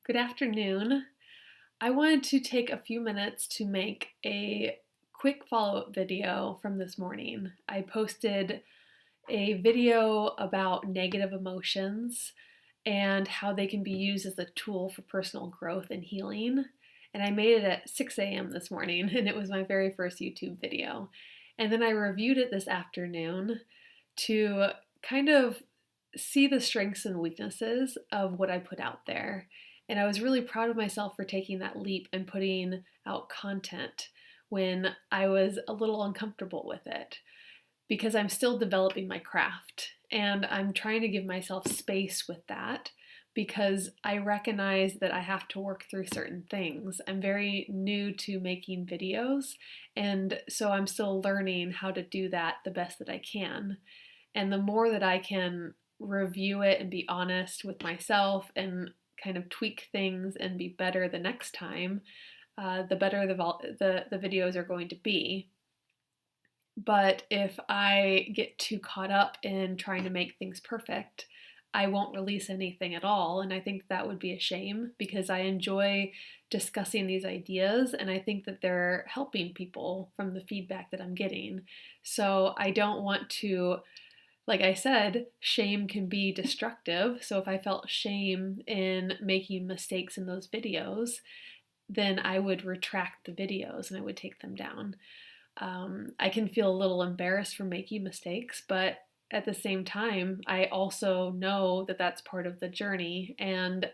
Good afternoon. I wanted to take a few minutes to make a quick follow-up video from this morning. I posted a video about negative emotions and how they can be used as a tool for personal growth and healing. And I made it at 6 a.m. this morning, and it was my very first YouTube video. And then I reviewed it this afternoon to kind of see the strengths and weaknesses of what I put out there. And I was really proud of myself for taking that leap and putting out content when I was a little uncomfortable with it because I'm still developing my craft and I'm trying to give myself space with that because I recognize that I have to work through certain things. I'm very new to making videos, and so I'm still learning how to do that the best that I can. And the more that I can review it and be honest with myself and kind of tweak things and be better the next time, the better the videos are going to be. But if I get too caught up in trying to make things perfect, I won't release anything at all. And I think that would be a shame because I enjoy discussing these ideas and I think that they're helping people from the feedback that I'm getting. So I don't want to, like I said, shame can be destructive. So if I felt shame in making mistakes in those videos, then I would retract the videos and I would take them down. I can feel a little embarrassed for making mistakes, but at the same time, I also know that that's part of the journey. And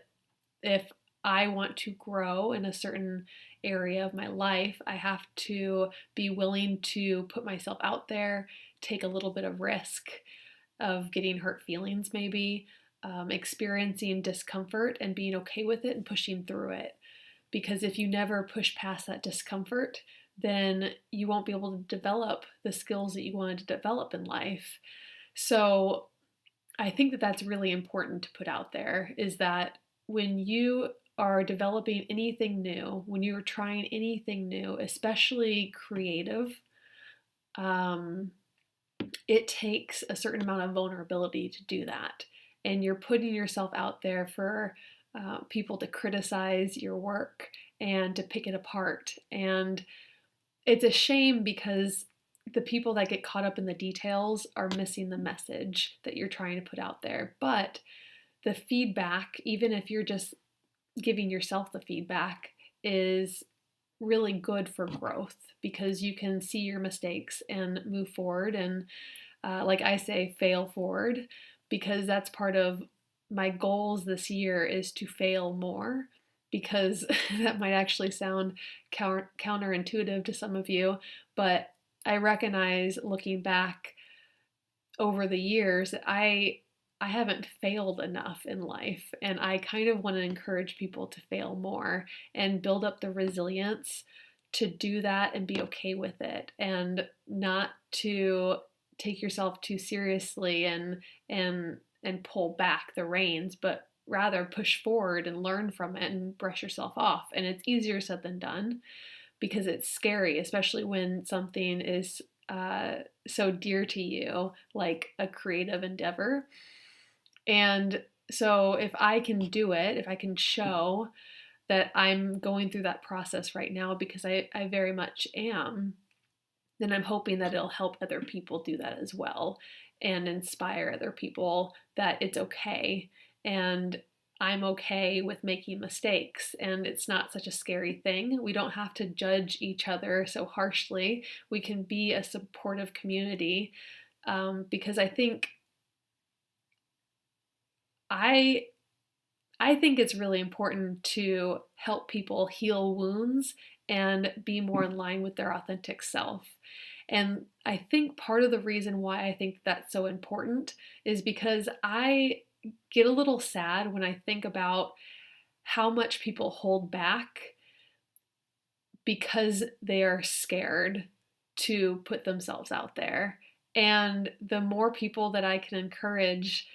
if I want to grow in a certain area of my life, I have to be willing to put myself out there, take a little bit of risk of getting hurt feelings, maybe, experiencing discomfort and being okay with it and pushing through it. Because if you never push past that discomfort, then you won't be able to develop the skills that you wanted to develop in life. So I think that that's really important to put out there, is that when you are developing anything new, when you're trying anything new, especially creative, it takes a certain amount of vulnerability to do that. And you're putting yourself out there for people to criticize your work and to pick it apart. And it's a shame because the people that get caught up in the details are missing the message that you're trying to put out there. But the feedback, even if you're just giving yourself the feedback, is really good for growth because you can see your mistakes and move forward and, like I say, fail forward, because that's part of my goals this year is to fail more, because that might actually sound counterintuitive to some of you, but I recognize looking back over the years that I haven't failed enough in life, and I kind of want to encourage people to fail more and build up the resilience to do that and be okay with it and not to take yourself too seriously and pull back the reins, but rather push forward and learn from it and brush yourself off. And it's easier said than done because it's scary, especially when something is so dear to you, like a creative endeavor. And so if I can do it, if I can show that I'm going through that process right now, because I very much am, then I'm hoping that it'll help other people do that as well and inspire other people that it's okay. And I'm okay with making mistakes, and it's not such a scary thing. We don't have to judge each other so harshly. We can be a supportive community, because I think it's really important to help people heal wounds and be more in line with their authentic self. And I think part of the reason why I think that's so important is because I get a little sad when I think about how much people hold back because they are scared to put themselves out there. And the more people that I can encourage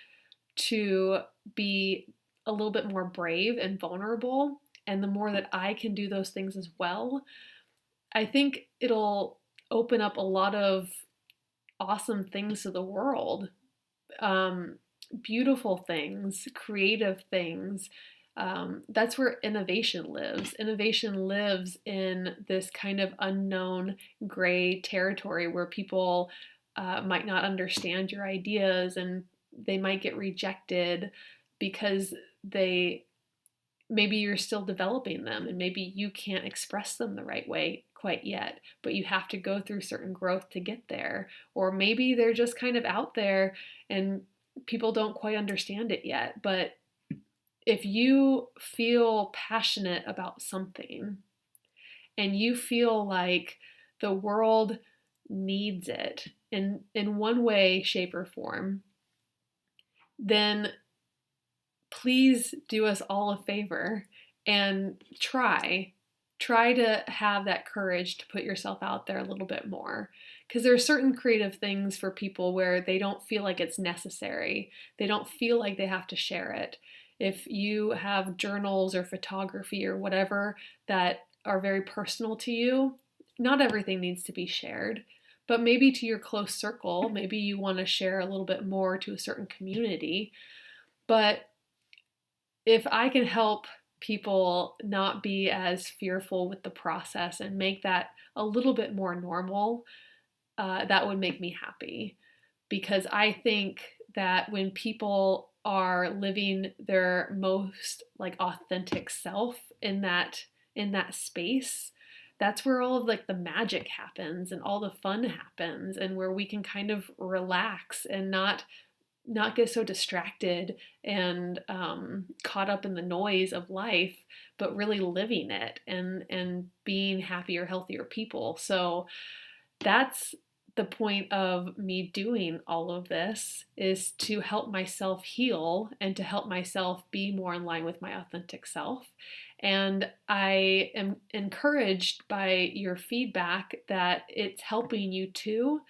to be a little bit more brave and vulnerable, and the more that I can do those things as well, I think it'll open up a lot of awesome things to the world. Beautiful things, creative things, That's where innovation lives. Innovation lives in this kind of unknown gray territory where people might not understand your ideas, and they might get rejected because they maybe you're still developing them, and maybe you can't express them the right way quite yet, but you have to go through certain growth to get there. Or maybe they're just kind of out there and people don't quite understand it yet. But if you feel passionate about something and you feel like the world needs it in one way, shape, or form, then please do us all a favor and try to have that courage to put yourself out there a little bit more, because there are certain creative things for people where they don't feel like it's necessary. They don't feel like they have to share it. If you have journals or photography or whatever that are very personal to you, not everything needs to be shared, but maybe to your close circle, maybe you want to share a little bit more to a certain community. But if I can help people not be as fearful with the process and make that a little bit more normal, that would make me happy. Because I think that when people are living their most like authentic self in that space, that's where all of like the magic happens and all the fun happens, and where we can kind of relax and not get so distracted and caught up in the noise of life, but really living it and being happier, healthier people. So that's the point of me doing all of this, is to help myself heal and to help myself be more in line with my authentic self. And I am encouraged by your feedback that it's helping you too.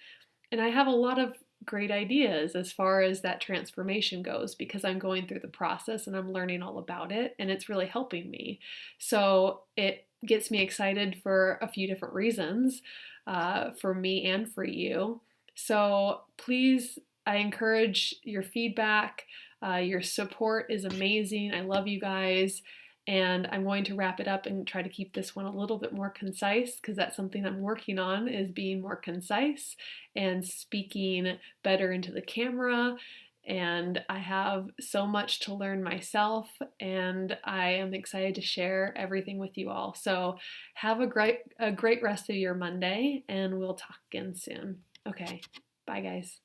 And I have a lot of great ideas as far as that transformation goes, because I'm going through the process and I'm learning all about it, and it's really helping me. So it gets me excited for a few different reasons, for me and for you. So please, I encourage your feedback. Your support is amazing. I love you guys. And I'm going to wrap it up and try to keep this one a little bit more concise, because that's something I'm working on, is being more concise and speaking better into the camera. And I have so much to learn myself, and I am excited to share everything with you all. So have a great rest of your Monday, and we'll talk again soon. Okay, bye guys.